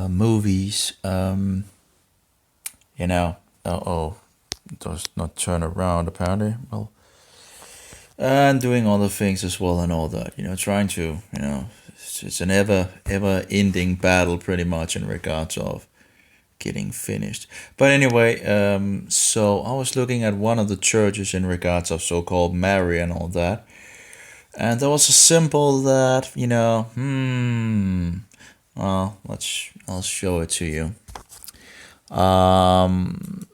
movies. You know, it does not turn around apparently. Well, and doing other things as well and all that. Trying to, it's an ever ending battle pretty much in regards of getting finished. But anyway, so I was looking at one of the churches in regards of so-called Mary and all that, and there was a symbol that well, I'll show it to you. Um,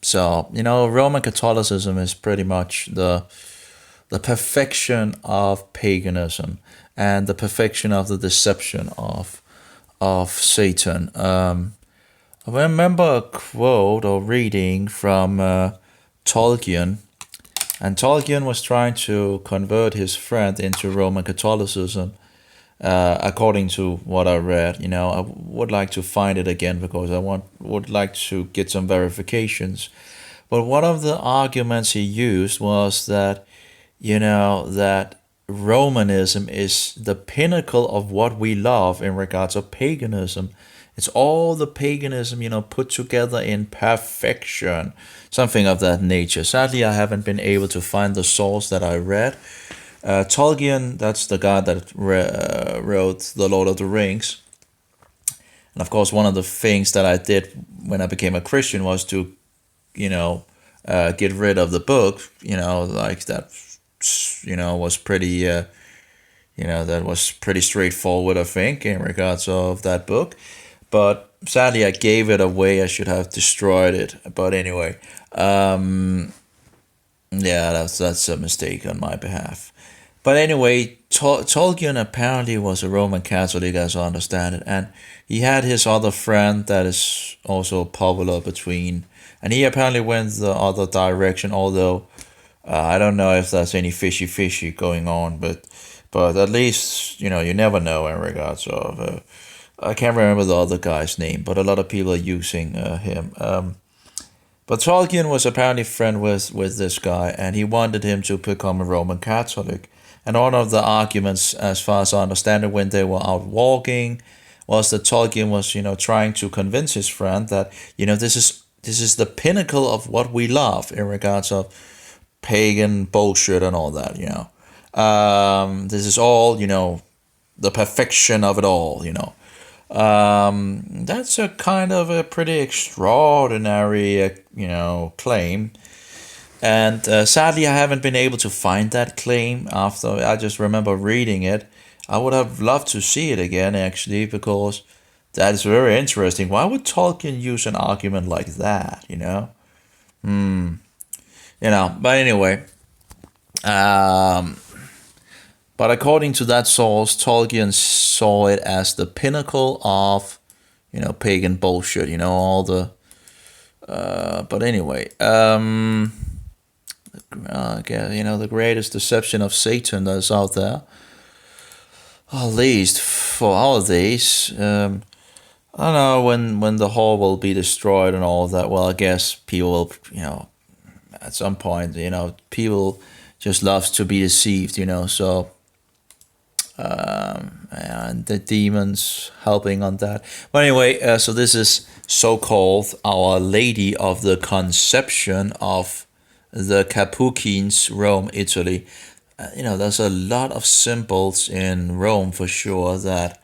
so Roman Catholicism is pretty much the perfection of paganism and the perfection of the deception of Satan. I remember a quote or reading from Tolkien, and Tolkien was trying to convert his friend into Roman Catholicism. According to what I read, I would like to find it again because would like to get some verifications. But one of the arguments he used was that that Romanism is the pinnacle of what we love in regards of paganism. It's all the paganism, put together in perfection, something of that nature. Sadly, I haven't been able to find the source that I read. Tolkien, that's the guy that wrote The Lord of the Rings. And of course, one of the things that I did when I became a Christian was to, get rid of the book, like that, was pretty, that was pretty straightforward, I think, in regards of that book. But sadly, I gave it away. I should have destroyed it. But anyway, yeah, that's a mistake on my behalf. But anyway, Tolkien apparently was a Roman Catholic, as I understand it, and he had his other friend that is also popular between, and he apparently went the other direction. Although I don't know if there's any fishy going on, but at least you never know in regards of. I can't remember the other guy's name, but a lot of people are using him. But Tolkien was apparently friend with this guy, and he wanted him to become a Roman Catholic. And one of the arguments, as far as I understand it, when they were out walking, was that Tolkien was, trying to convince his friend that, this is the pinnacle of what we love in regards of pagan bullshit and all that. This is all, the perfection of it all. That's a kind of a pretty extraordinary, claim. And sadly, I haven't been able to find that claim after I just remember reading it. I would have loved to see it again, actually, because that is very interesting. Why would Tolkien use an argument like that, But anyway, but according to that source, Tolkien saw it as the pinnacle of, pagan bullshit, all the, but anyway, the greatest deception of Satan that's out there, at least for our days. I don't know when the whole will be destroyed and all of that. Well, I guess people will, at some point, people just loves to be deceived, so. And the demons helping on that. But anyway, so this is so-called Our Lady of the Conception of the Capuchins, Rome, Italy. There's a lot of symbols in Rome for sure that,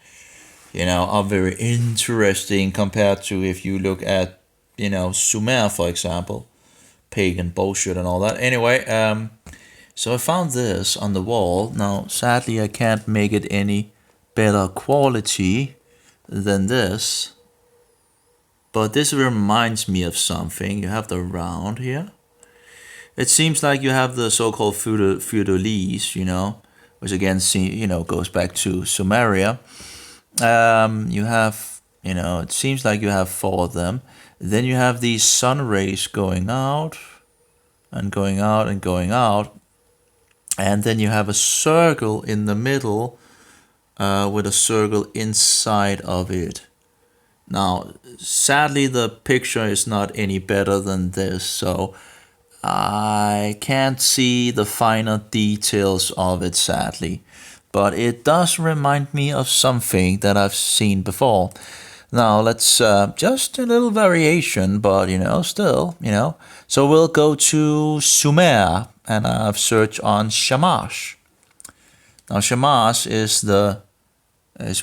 are very interesting compared to if you look at, Sumer, for example, pagan bullshit and all that. Anyway, so I found this on the wall. Now, sadly, I can't make it any better quality than this. But this reminds me of something. You have the round here. It seems like you have the so-called feudalese, which again, goes back to Sumeria. You have, it seems like you have 4 of them. Then you have these sun rays going out and going out and going out. And then you have a circle in the middle with a circle inside of it. Now, sadly, the picture is not any better than this, so I can't see the finer details of it, sadly. but it does remind me of something that I've seen before. Now let's just a little variation, but still. So we'll go to Sumer, and I've searched on Shamash. Now Shamash is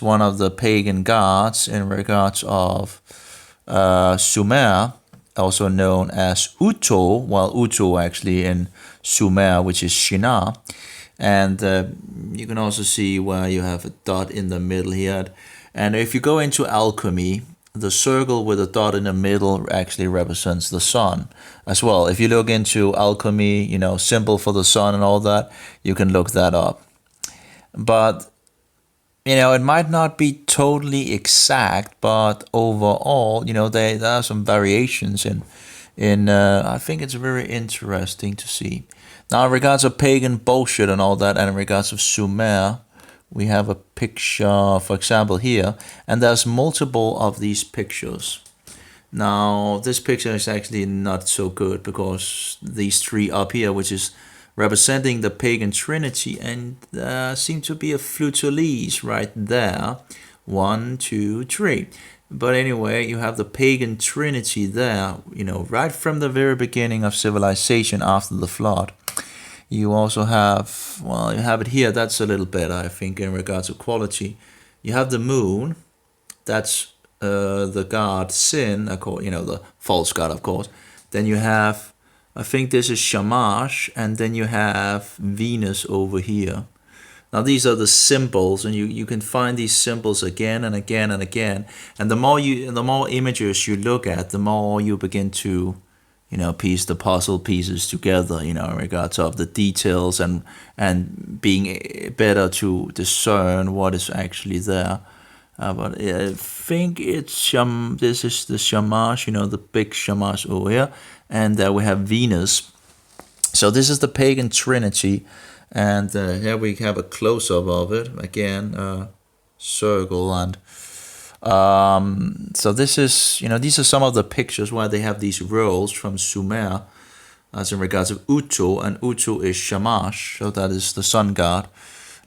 one of the pagan gods in regards of Sumer, also known as Uto, while Uto actually in Sumer, which is Shinar. And you can also see where you have a dot in the middle here. And if you go into alchemy, the circle with a dot in the middle actually represents the sun as well. If you look into alchemy, symbol for the sun and all that, you can look that up. But it might not be totally exact, but overall, there are some variations in I think it's very interesting to see. Now, in regards of pagan bullshit and all that, and in regards of Sumer, we have a picture, for example, here, and there's multiple of these pictures. Now, this picture is actually not so good because these three up here, which is representing the pagan trinity, and there seems to be a fleur-de-lis right there. 1, 2, 3. But anyway, you have the pagan trinity there, right from the very beginning of civilization after the flood. You also have, you have it here. That's a little better, I think, in regards to quality. You have the moon. That's the god Sin, the false god, of course. Then you have, I think this is Shamash, and then you have Venus over here. Now these are the symbols, and you can find these symbols again and again and again. And the more images you look at, the more you begin to piece the puzzle pieces together, in regards of the details and being better to discern what is actually there. But I think this is the Shamash, the big Shamash over here, and there we have Venus. So this is the pagan trinity, and here we have a close-up of it again, circle, and so this is, these are some of the pictures where they have these roles from Sumer, as in regards of Uto, and Uto is Shamash, so that is the sun god.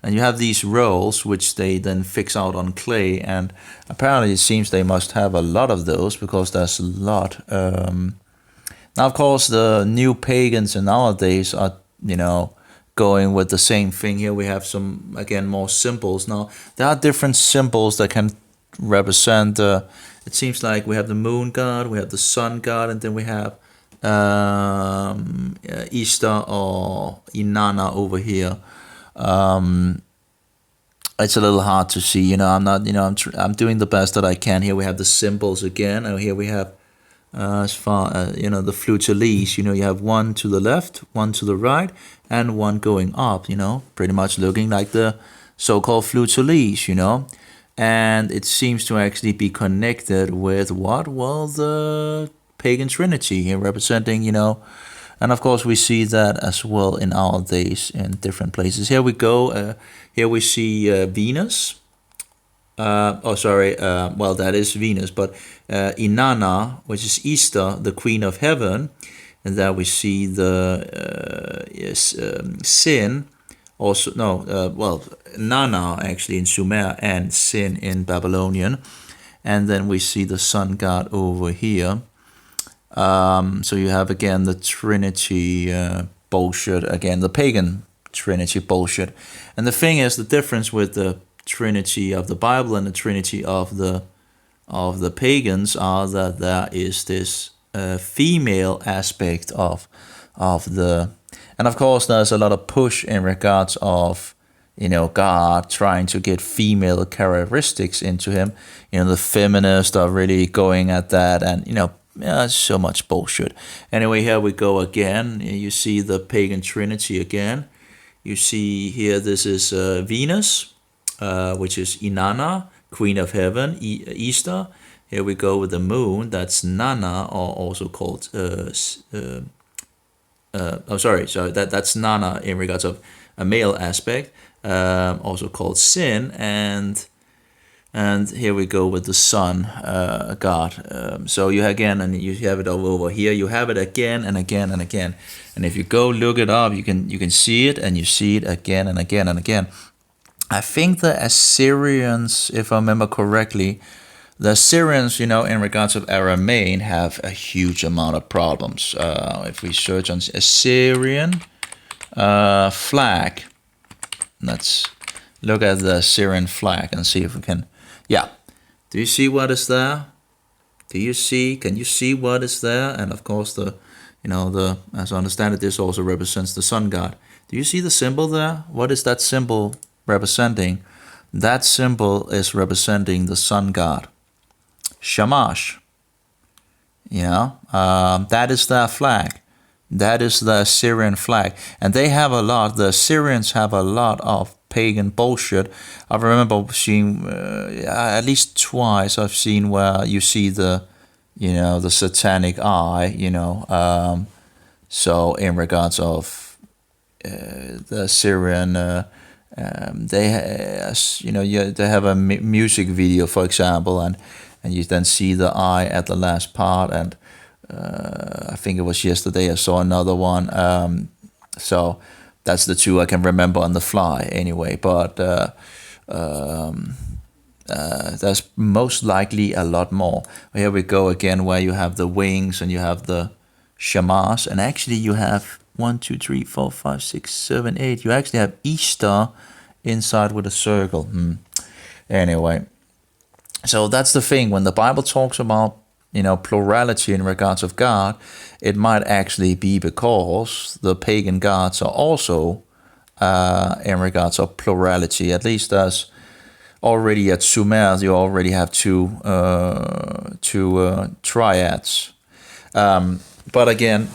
And you have these roles which they then fix out on clay, and apparently it seems they must have a lot of those because there's a lot. Now, of course, the new pagans in nowadays are, going with the same thing. Here we have some, again, more symbols. Now, there are different symbols that can represent, it seems like we have the moon god, we have the sun god, and then we have Easter or Inanna over here. It's a little hard to see, I'm not, I'm doing the best that I can. Here we have the symbols again, and here we have as far the fleur-de-lis, you have one to the left, one to the right, and one going up, pretty much looking like the so-called fleur-de-lis, and it seems to actually be connected with what? Well, the pagan trinity here representing, and of course we see that as well in our days in different places. Here we go, here we see Venus. Well, that is Venus, but Inanna, which is Easter, the queen of heaven, and there we see the Sin, also, Nana actually in Sumer, and Sin in Babylonian, and then we see the sun god over here. So you have again the Trinity bullshit, again the pagan Trinity bullshit, and the thing is, the difference with the Trinity of the Bible and the Trinity of the pagans are that there is this female aspect of the, and of course there's a lot of push in regards of God trying to get female characteristics into him. The feminists are really going at that, and so much bullshit. Anyway, here we go again. You see the pagan trinity again. You see here, this is Venus, which is Inanna, queen of heaven, Easter. Here we go with the moon. That's Nana, or also called that's Nana in regards of a male aspect, also called Sin, and here we go with the sun god. So you again, and you have it over here. You have it again and again and again. And if you go look it up, you can see it, and you see it again and again and again. I think the Assyrians, if I remember correctly, the Assyrians, in regards of Aramean, have a huge amount of problems. If we search on Assyrian flag, let's look at the Assyrian flag and see if we can. Yeah, do you see what is there? Can you see what is there? And of course, as I understand it, this also represents the sun god. Do you see the symbol there? What is that symbol representing? That symbol is representing the sun god, Shamash. That is their flag. That is the Assyrian flag. And the Assyrians have a lot of pagan bullshit. I remember seeing, at least twice, I've seen where you see the satanic eye, so in regards of the Assyrian, they have a music video, for example, and you then see the eye at the last part, and I think it was yesterday I saw another one. So that's the two I can remember on the fly anyway. But there's most likely a lot more. Here we go again, where you have the wings and you have the Shamash, and actually you have 1, 2, 3, 4, 5, 6, 7, 8. You actually have Easter inside with a circle. Anyway, so that's the thing. When the Bible talks about plurality in regards of God, it might actually be because the pagan gods are also in regards of plurality. At least as already at Sumer, you already have two triads. But again,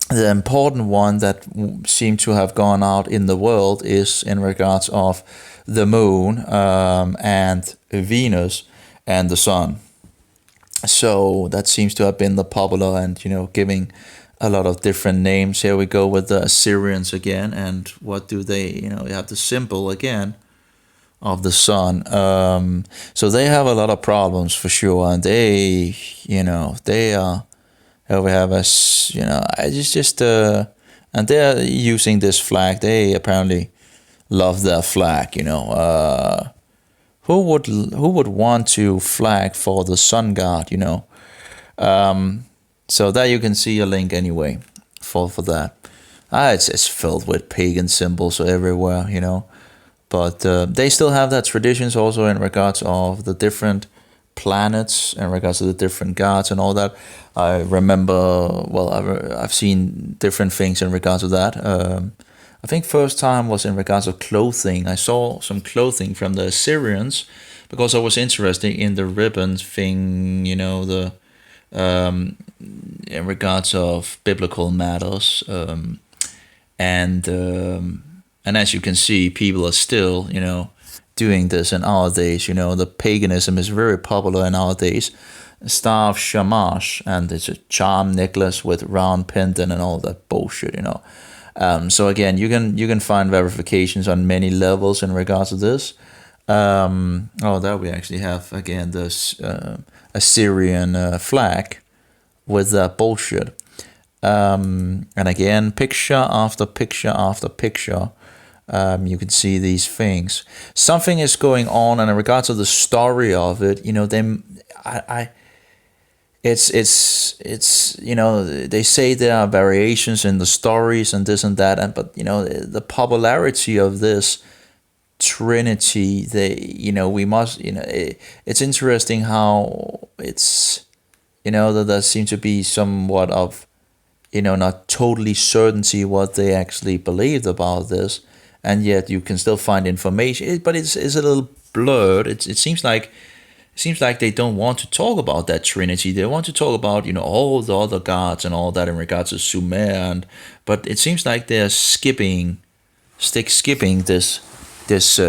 the important one that seemed to have gone out in the world is in regards of the moon and Venus and the sun. So that seems to have been the popular and giving a lot of different names. Here we go with the Assyrians again, and what do they? You have the symbol again of the sun. So they have a lot of problems for sure, and they are. Here we have us, it's just and they're using this flag. They apparently love their flag. Who would want to flag for the sun god? So there you can see a link anyway for that. It's filled with pagan symbols everywhere. But they still have that traditions also in regards of the different planets, in regards to the different gods and all that. I remember, I've seen different things in regards to that. I think first time was in regards of clothing. I saw some clothing from the Assyrians because I was interested in the ribbon thing, the in regards of biblical matters, and as you can see, people are still doing this in our days. The paganism is very popular in our days. Star of Shamash, and it's a charm necklace with round pendant and all that bullshit. So again, you can find verifications on many levels in regards to this. There we actually have again this Assyrian flag with that bullshit. And again, picture after picture after picture, you can see these things. Something is going on, and in regards to the story of it, it's they say there are variations in the stories and this and that, but the popularity of this Trinity, we must it's interesting how it's that there seems to be somewhat of not totally certainty what they actually believed about this, and yet you can still find information, but it's a little blurred. It seems like they don't want to talk about that Trinity. They want to talk about all the other gods and all that in regards to Sumer, but it seems like they're skipping this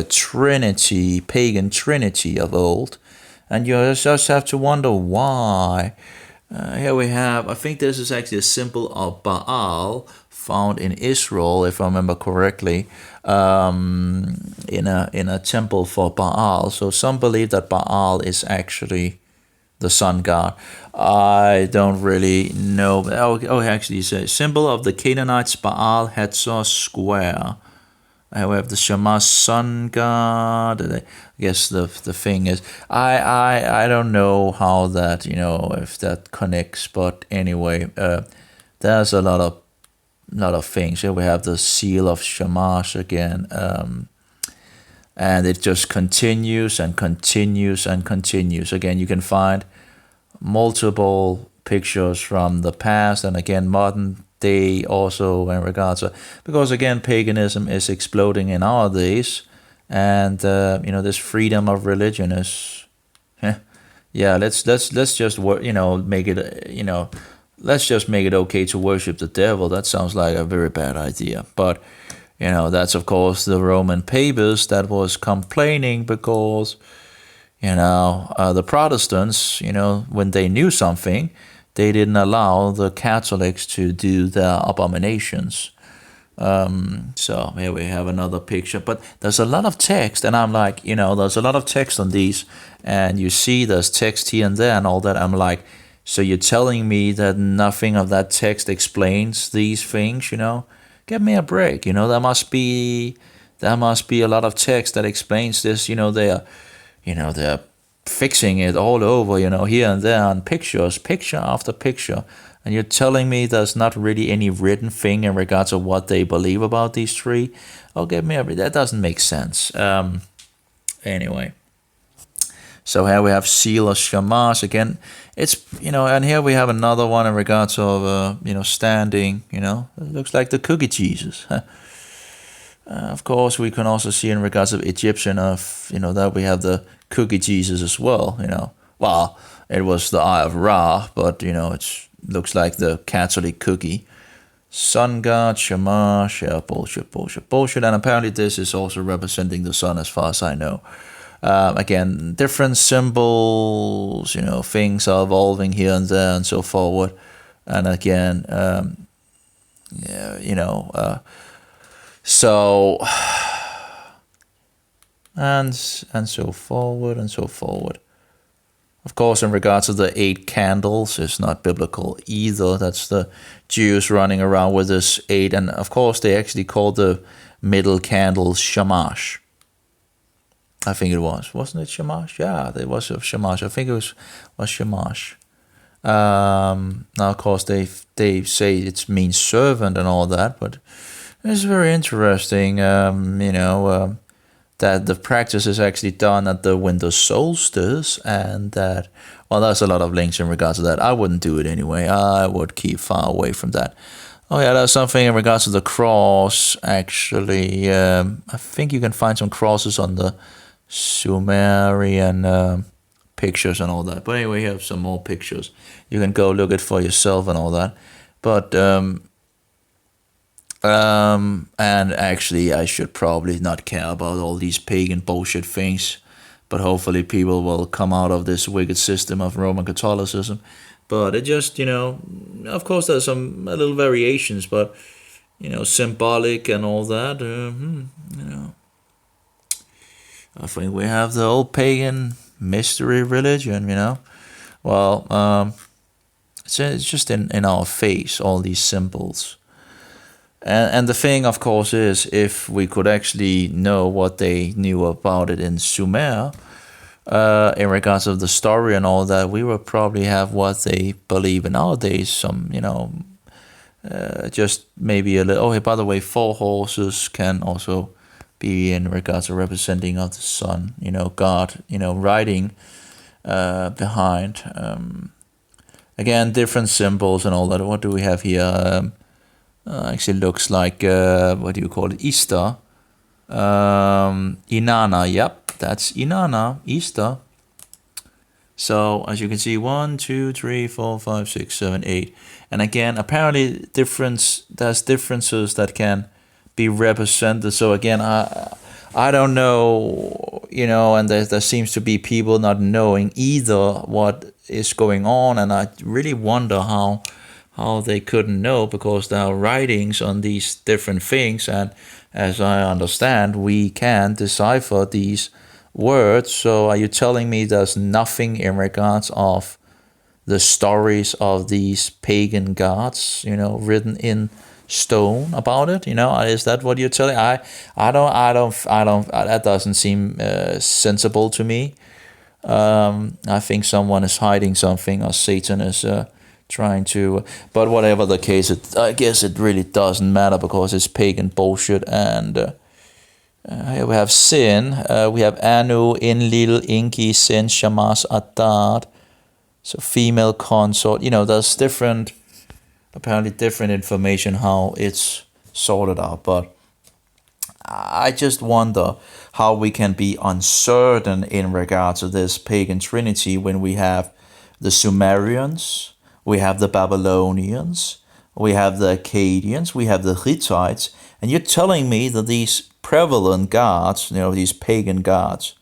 Trinity, pagan Trinity of old, and you just have to wonder why. Here we have, I think this is actually a symbol of Baal found in Israel, if I remember correctly, in a temple for Baal. So some believe that Baal is actually the sun god. I don't really know. Actually, it's a symbol of the Canaanites. Baal Hatzor square. We have the Shamash sun god. I guess the thing is, I don't know how that, if that connects, but anyway, there's a lot of things. Here we have the seal of Shamash again, and it just continues and continues and continues. Again, you can find multiple pictures from the past and again modern day also in regards to, because again paganism is exploding in our days, and this freedom of religion is, yeah, let's just make it, let's just make it okay to worship the devil. That sounds like a very bad idea, but that's of course the Roman papists that was complaining because the Protestants, when they knew something, they didn't allow the Catholics to do their abominations. So here we have another picture, but there's a lot of text, and I'm like, there's a lot of text on these, and you see there's text here and there and all that. I'm like, so you're telling me that nothing of that text explains these things? Give me a break. There must be a lot of text that explains this. They're fixing it all over, here and there on picture after picture. And you're telling me there's not really any written thing in regards to what they believe about these three? Oh, that doesn't make sense. Anyway. So here we have seal of Shamash again. It's, and here we have another one in regards of, standing, it looks like the cookie Jesus. Of course, we can also see in regards of Egyptian of, that we have the cookie Jesus as well, Well, it was the Eye of Ra, but, it looks like the Catholic cookie. Sun god, Shamash, yeah, bullshit. And apparently this is also representing the sun as far as I know. Again, different symbols, things are evolving here and there and so forward. And again, so, and so forward and so forward. Of course, in regards to the 8 candles, it's not biblical either. That's the Jews running around with this 8. And of course, they actually called the middle candle Shamash. I think it was. Wasn't it Shamash? Yeah, it was Shamash. I think it was Shamash. Now, of course, they say it means servant and all that, but it's very interesting, that the practice is actually done at the winter solstice, and that, well, there's a lot of links in regards to that. I wouldn't do it anyway. I would keep far away from that. Oh yeah, there's something in regards to the cross, actually. I think you can find some crosses on the Sumerian pictures and all that. But anyway, you have some more pictures. You can go look it for yourself and all that. But and actually, I should probably not care about all these pagan bullshit things. But hopefully, people will come out of this wicked system of Roman Catholicism. But it just, of course, there's some little variations, but symbolic and all that. I think we have the old pagan mystery religion. Well, it's just in our face, all these symbols. And the thing, of course, is if we could actually know what they knew about it in Sumer, in regards of the story and all that, we would probably have what they believe in nowadays. Some, just maybe a little. Oh, hey, by the way, 4 horses can also be in regards to representing of the sun. God, riding behind. Again, different symbols and all that. What do we have here? Actually looks like, what do you call it? Easter. Inanna, yep, that's Inanna, Easter. So as you can see, 1, 2, 3, 4, 5, 6, 7, 8. And again, apparently there's differences that can be represented. So again, I don't know, and there seems to be people not knowing either what is going on, and I really wonder how they couldn't know, because there are writings on these different things, and as I understand, we can decipher these words. So are you telling me there's nothing in regards of the stories of these pagan gods, written in stone about it. Is that what you're telling? That doesn't seem sensible to me. I think someone is hiding something, or Satan is trying to. But whatever the case, I guess it really doesn't matter because it's pagan bullshit. And here we have sin. We have Anu, Enlil, Inki, Sin, Shamash, Adad. So female consort. There's apparently different information how it's sorted out. But I just wonder how we can be uncertain in regards to this pagan trinity when we have the Sumerians, we have the Babylonians, we have the Akkadians, we have the Hittites, and you're telling me that these prevalent gods, these pagan gods,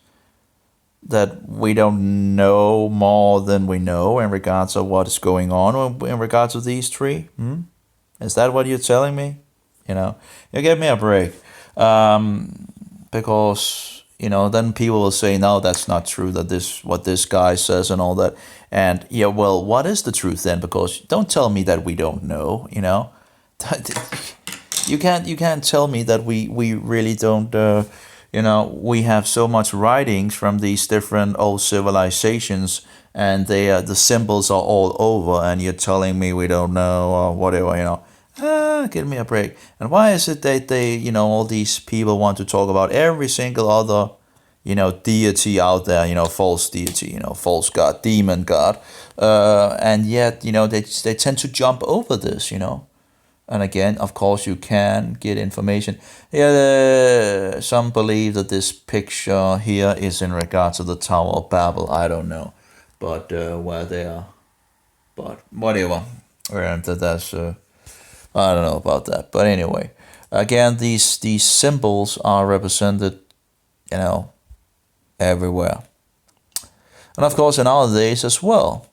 that we don't know more than we know in regards of what is going on in regards to these three? Is that what you're telling me? You give me a break. Because then people will say, no, that's not true, that what this guy says and all that. And well, what is the truth then? Because don't tell me that we don't know. You can't tell me that we really don't. We have so much writings from these different old civilizations, and the symbols are all over, and you're telling me we don't know or whatever. Give me a break. And why is it that they, all these people want to talk about every single other, deity out there, false deity, false god, demon god, and yet, they tend to jump over this, And again, of course, you can get information. Yeah, some believe that this picture here is in regards to the Tower of Babel. I don't know, but where they are, but whatever. And that's. I don't know about that, but anyway, again, these symbols are represented, everywhere, and of course in our days as well.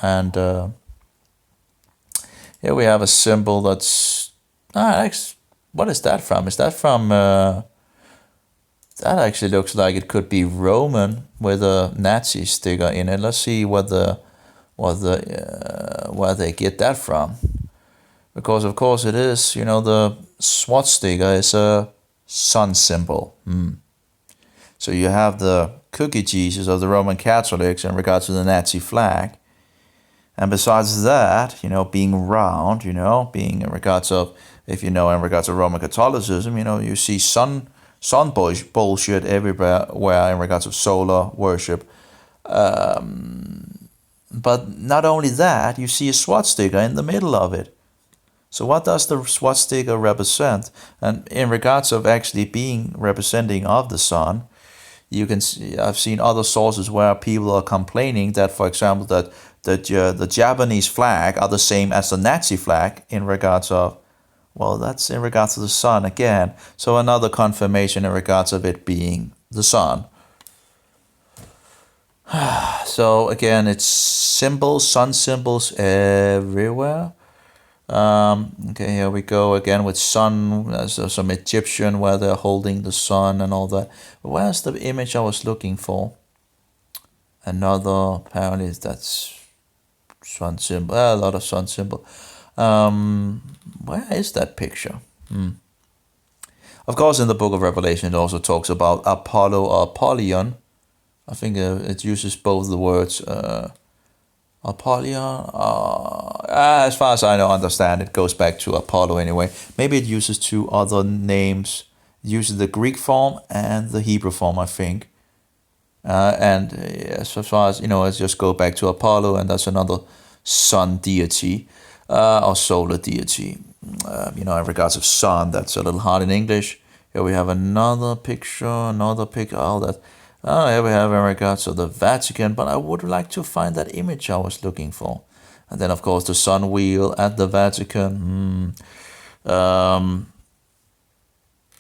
And here we have a symbol that's what is that from? Is that from? That actually looks like it could be Roman with a Nazi sticker in it. Let's see where they get that from. Because of course it is, the swastika is a sun symbol. So you have the cookie Jesus of the Roman Catholics in regards to the Nazi flag. And besides that, being round, being in regards of, if in regards of Roman Catholicism, you see sun bullshit everywhere in regards of solar worship. But not only that, you see a swastika in the middle of it. So what does the swastika represent? And in regards of actually being representing of the sun, you can see, I've seen other sources where people are complaining that, for example, that the Japanese flag are the same as the Nazi flag in regards of, well, that's in regards to the sun again. So another confirmation in regards of it being the sun. So again, it's symbols, sun symbols everywhere. Okay, here we go again with sun. There's some Egyptian where they're holding the sun and all that. But where's the image I was looking for? Another, apparently that's sun symbol. A lot of sun symbol. Where is that picture? Of course, in the book of Revelation, it also talks about Apollo or Apollyon. I think it uses both the words. Apollyon, as far as I understand, it goes back to Apollo anyway. Maybe it uses two other names. It uses the Greek form and the Hebrew form, I think. And as far as, let's just go back to Apollo, and that's another sun deity, or solar deity. In regards of sun, that's a little hard in English. Here we have another picture, oh, that... here we have in regards to the Vatican, but I would like to find that image I was looking for. And then, of course, the sun wheel at the Vatican.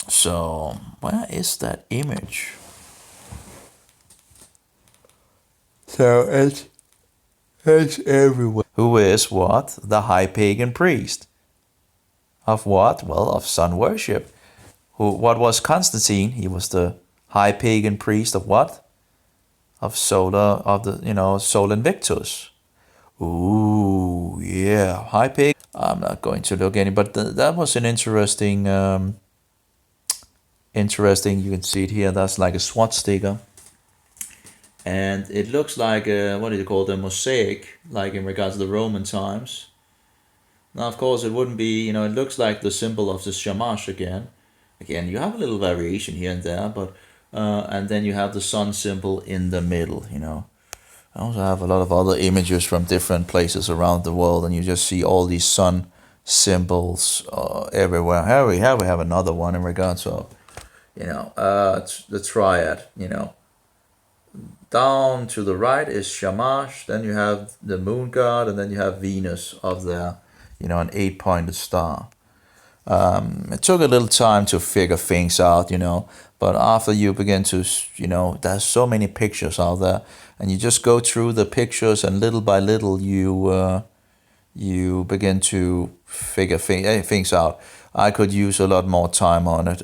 So, where is that image? So, it's everywhere. Who is what? The high pagan priest. Of what? Well, of sun worship. What was Constantine? He was the high pagan priest of what? Of Sol Invictus. Ooh, yeah, high pagan. I'm not going to look any, but that was an interesting, interesting. You can see it here. That's like a swastika, and it looks like a, what do you call it, a mosaic, like in regards to the Roman times. Now, of course, it wouldn't be. It looks like the symbol of the Shamash again. Again, you have a little variation here and there, but and then you have the sun symbol in the middle. I also have a lot of other images from different places around the world, and you just see all these sun symbols everywhere. Here we have another one in regards of, the triad. Down to the right is Shamash, then you have the moon god, and then you have Venus up there, an 8-pointed star. It took a little time to figure things out, but after you begin to, there's so many pictures out there, and you just go through the pictures, and little by little you begin to figure things out. I could use a lot more time on it.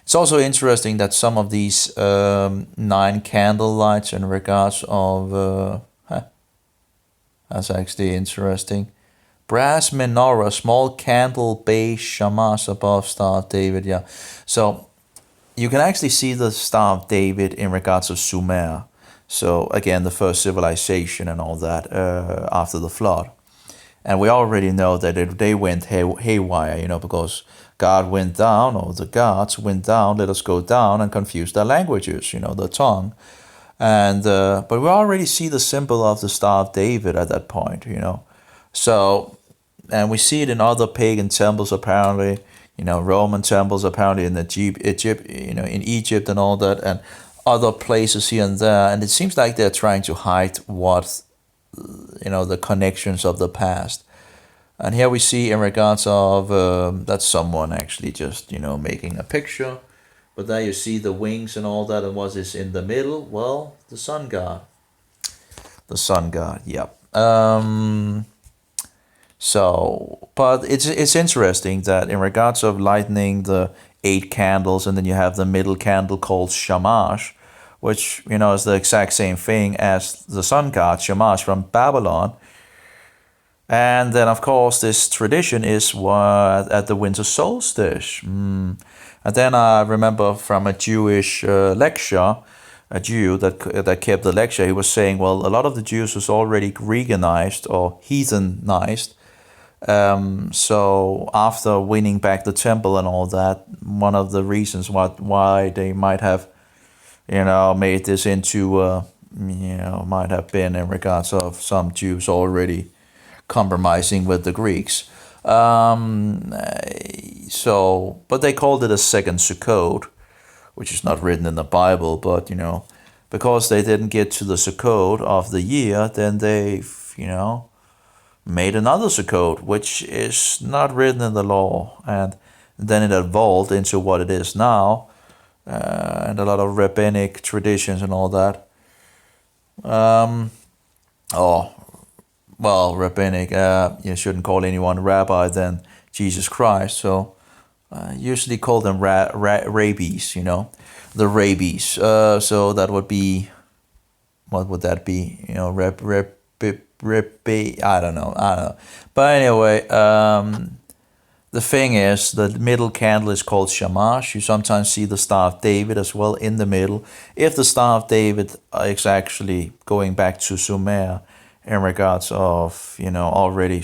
It's also interesting that some of these 9 candle lights in regards of, that's actually interesting. Brass menorah, small candle base, Shamash above Star of David. Yeah, so you can actually see the Star of David in regards of Sumer. So again, the first civilization and all that after the flood. And we already know that they went haywire, because God went down, or the gods went down, let us go down and confuse their languages, the tongue. And but we already see the symbol of the Star of David at that point, So, and we see it in other pagan temples apparently, Roman temples apparently in Egypt, in Egypt and all that, and other places here and there. And it seems like they're trying to hide what, the connections of the past. And here we see in regards of, that's someone actually just, making a picture. But there you see the wings and all that, and what is in the middle? Well, the sun god. The sun god, yep. So, but it's interesting that in regards of lighting the 8 candles, and then you have the middle candle called Shamash, which, is the exact same thing as the sun god Shamash from Babylon. And then, of course, this tradition is at the winter solstice. And then I remember from a Jewish lecture, a Jew that kept the lecture, he was saying, well, a lot of the Jews was already Greganized or heathenized. So after winning back the temple and all that, one of the reasons why they might have, made this into, might have been in regards of some Jews already compromising with the Greeks. So, but they called it a second Sukkot, which is not written in the Bible, but, because they didn't get to the Sukkot of the year, then they, made another Sukkot, which is not written in the law. And then it evolved into what it is now, and a lot of rabbinic traditions and all that. Rabbinic, you shouldn't call anyone rabbi than Jesus Christ. So usually call them rabbis, the rabbis. So that would be, what would that be? I don't know. But anyway, the thing is, the middle candle is called Shamash. You sometimes see the Star of David as well in the middle. If the Star of David is actually going back to Sumer in regards of, already,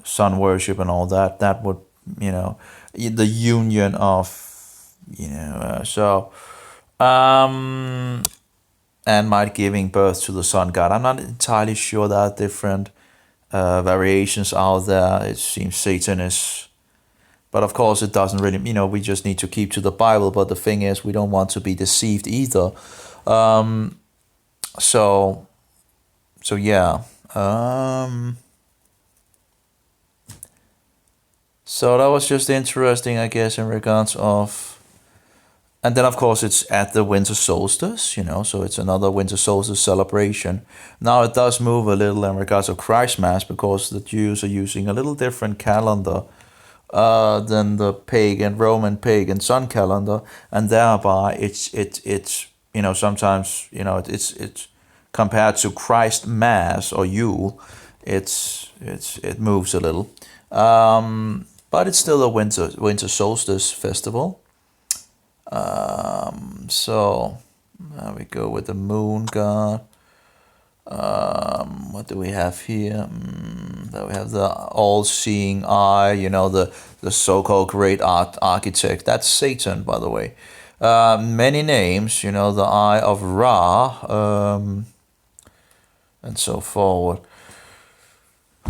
sun worship and all that, that would, the union of, and might giving birth to the sun god. I'm not entirely sure there are different variations out there. It seems Satan is, but of course it doesn't really, we just need to keep to the Bible. But the thing is, we don't want to be deceived either. So yeah. So that was just interesting, I guess, in regards of. And then, of course, it's at the winter solstice, so it's another winter solstice celebration. Now, it does move a little in regards of Christmas, because the Jews are using a little different calendar than the Roman pagan sun calendar, and thereby it's sometimes it's compared to Christ Mass or Yule. it moves a little, but it's still a winter solstice festival. So now we go with the moon god. What do we have here? Then we have the all-seeing eye. The so-called great architect. That's Satan, by the way. Many names. The Eye of Ra, and so forward.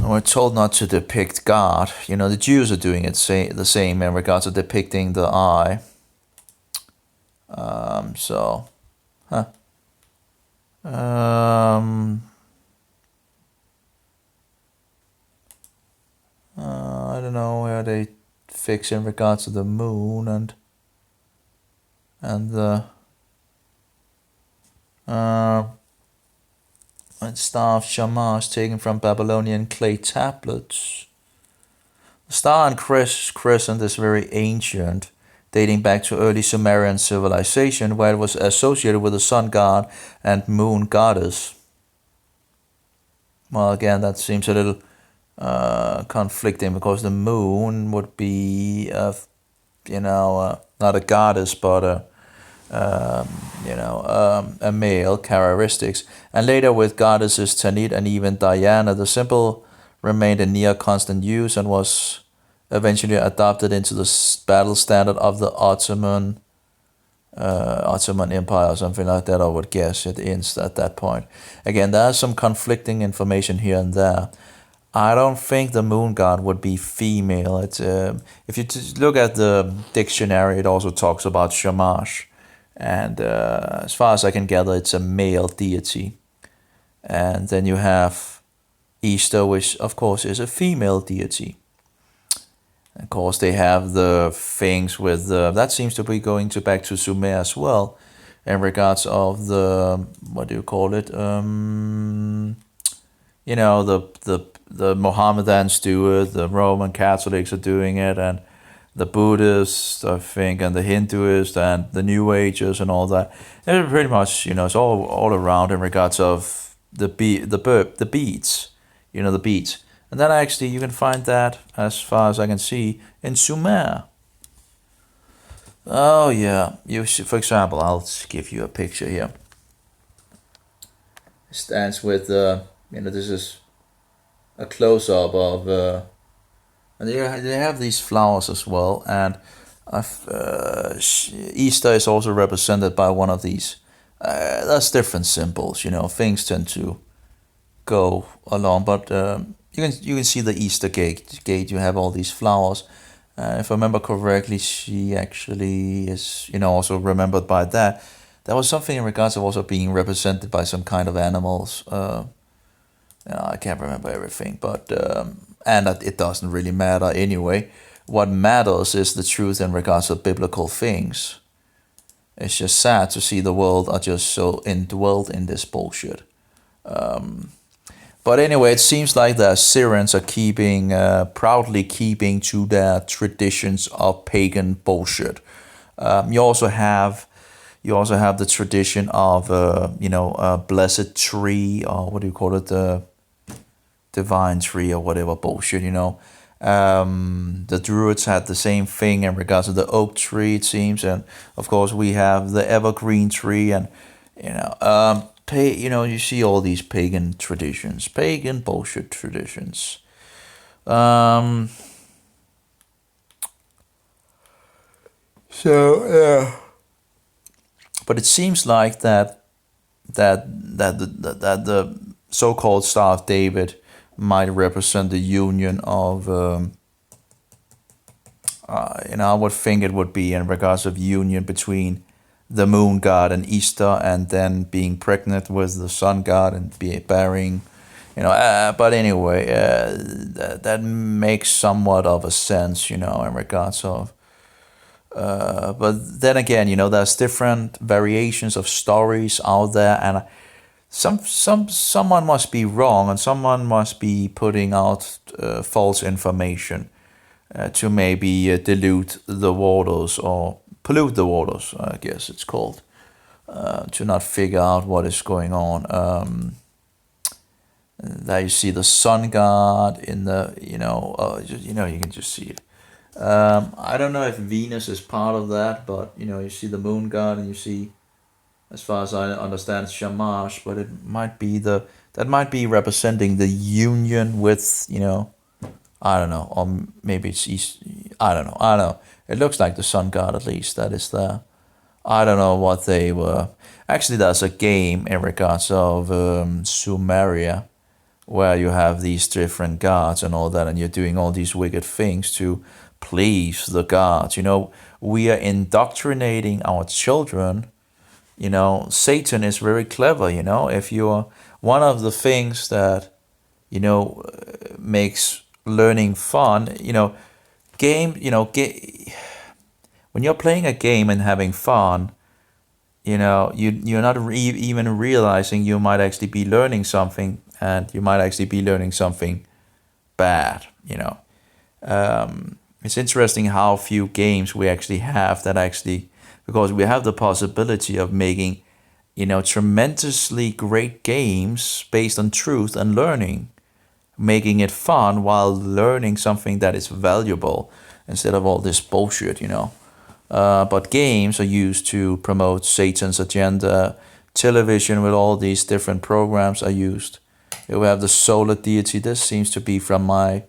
We're told not to depict God. The Jews are doing the same in regards to depicting the eye. So, huh. I don't know where they fix in regards to the moon and the and star of Shamash taken from Babylonian clay tablets. The star and crescent is very ancient, dating back to early Sumerian civilization, where it was associated with the sun god and moon goddess. Well, again, that seems a little conflicting, because the moon would be, not a goddess, but a male characteristics. And later with goddesses Tanit and even Diana, the symbol remained in near constant use and was eventually adopted into the battle standard of the Ottoman Empire or something like that. I would guess it ends at that point. Again, there's some conflicting information here and there. I don't think the moon god would be female. If you look at the dictionary, it also talks about Shamash. And as far as I can gather, it's a male deity. And then you have Easter, which of course is a female deity. Of course, they have the things with that seems to be going back to Sumer as well, in regards of the, what do you call it? The Mohammedans do it, the Roman Catholics are doing it, and the Buddhists, I think, and the Hinduists, and the New Agers, and all that. And pretty much, it's all around in regards of the beads, the beads. And then actually you can find that, as far as I can see, in Sumer. Oh yeah, for example, I'll give you a picture here. It stands with, this is a close-up of, and they have these flowers as well, and Easter is also represented by one of these. That's different symbols, things tend to go along, but you can see the Easter gate. You have all these flowers. If I remember correctly, she actually is, also remembered by that. There was something in regards of also being represented by some kind of animals. I can't remember everything, but and it doesn't really matter anyway. What matters is the truth in regards to biblical things. It's just sad to see the world are just so indwelled in this bullshit. But anyway, it seems like the Assyrians are proudly keeping to their traditions of pagan bullshit. You also have the tradition of a blessed tree, or what do you call it, the divine tree or whatever bullshit. The Druids had the same thing in regards to the oak tree, it seems, and of course we have the evergreen tree, and you see all these pagan traditions, pagan bullshit traditions. But it seems like that the so-called Star of David might represent the union of, I would think it would be in regards of union between the moon god and Easter, and then being pregnant with the sun god and bearing, but anyway, that makes somewhat of a sense, in regards of, but then again, there's different variations of stories out there, and someone must be wrong, and someone must be putting out false information to maybe dilute the waters, or pollute the waters, I guess it's called, to not figure out what is going on. There you see the sun god in the, you can just see it. I don't know if Venus is part of that, but you see the moon god, and you see, as far as I understand, Shamash, but it might be that might be representing the union with, I don't know, or maybe it's East. I don't know. I don't know. It looks like the sun god, at least that is there. I don't know what they were. Actually, there's a game in regards of Sumeria where you have these different gods and all that, and you're doing all these wicked things to please the gods. We are indoctrinating our children. Satan is very clever. If you're one of the things that makes learning fun. Game. When you're playing a game and having fun, you're not even realizing you might actually be learning something, and you might actually be learning something bad. It's interesting how few games we actually have that actually, because we have the possibility of making tremendously great games based on truth and learning, making it fun while learning something that is valuable instead of all this bullshit. But games are used to promote Satan's agenda. Television with all these different programs are used. Here we have the solar deity. This seems to be from my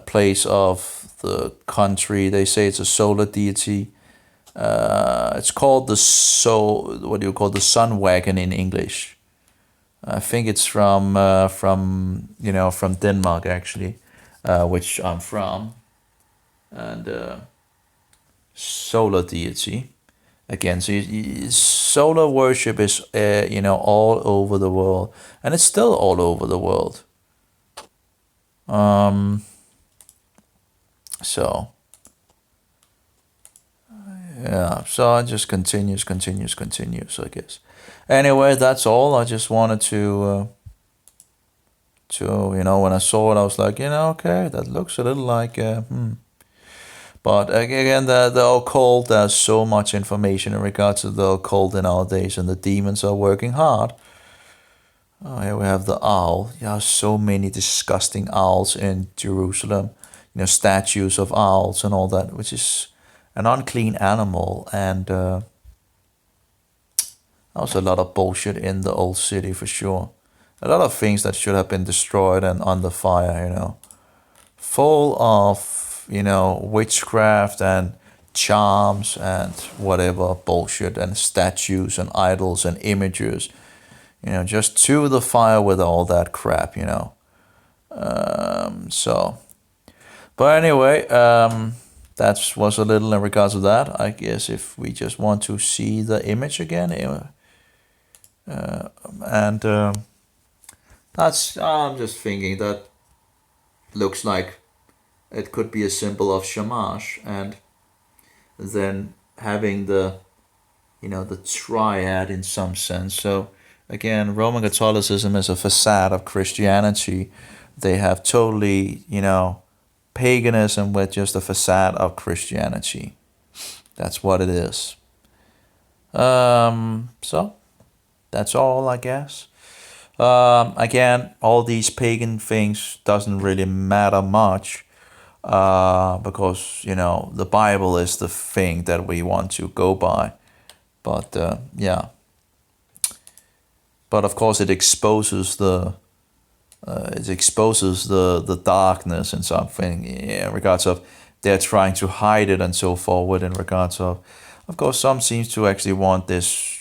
place of the country. They say it's a solar deity. It's called what do you call the sun wagon in English? I think it's from Denmark actually, which I'm from, and solar deity. Again, so solar worship is all over the world, and it's still all over the world. So yeah, so it just continues, I guess. Anyway, that's all. I just wanted to when I saw it, I was like, okay, that looks a little like But again, the occult, there's so much information in regards to the occult nowadays, and the demons are working hard. Oh, here we have the owl. Yeah, so many disgusting owls in Jerusalem. Statues of owls and all that, which is an unclean animal. And also a lot of bullshit in the old city for sure. A lot of things that should have been destroyed and under fire. Full of, witchcraft and charms and whatever bullshit and statues and idols and images. Just to the fire with all that crap. So, but anyway, that was a little in regards to that. I guess if we just want to see the image again, and I'm just thinking that looks like it could be a symbol of Shamash, and then having the triad in some sense. So again, Roman Catholicism is a facade of Christianity. They have totally, paganism with just a facade of Christianity. That's what it is. So that's all, I guess. Again, all these pagan things doesn't really matter much, because the Bible is the thing that we want to go by. But yeah. But of course, it exposes the darkness in something, in regards of they're trying to hide it and so forward. In regards of course, some seems to actually want this,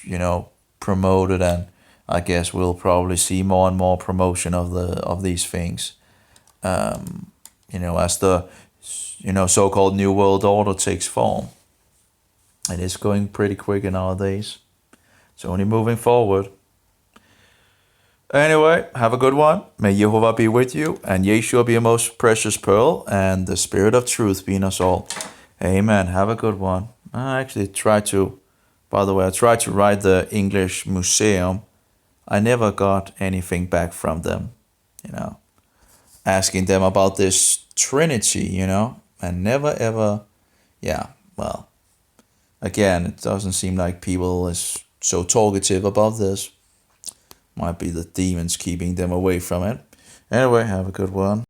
promoted, and I guess we'll probably see more and more promotion of these things. As the so-called New World Order takes form. It is going pretty quick nowadays. It's only moving forward. Anyway, have a good one. May Jehovah be with you, and Yeshua be a most precious pearl, and the Spirit of truth be in us all. Amen. Have a good one. I actually tried to, by the way, I tried to write the English Museum. I never got anything back from them, asking them about this Trinity, and never ever, well, again, it doesn't seem like people is so talkative about this. Might be the demons keeping them away from it. Anyway, have a good one.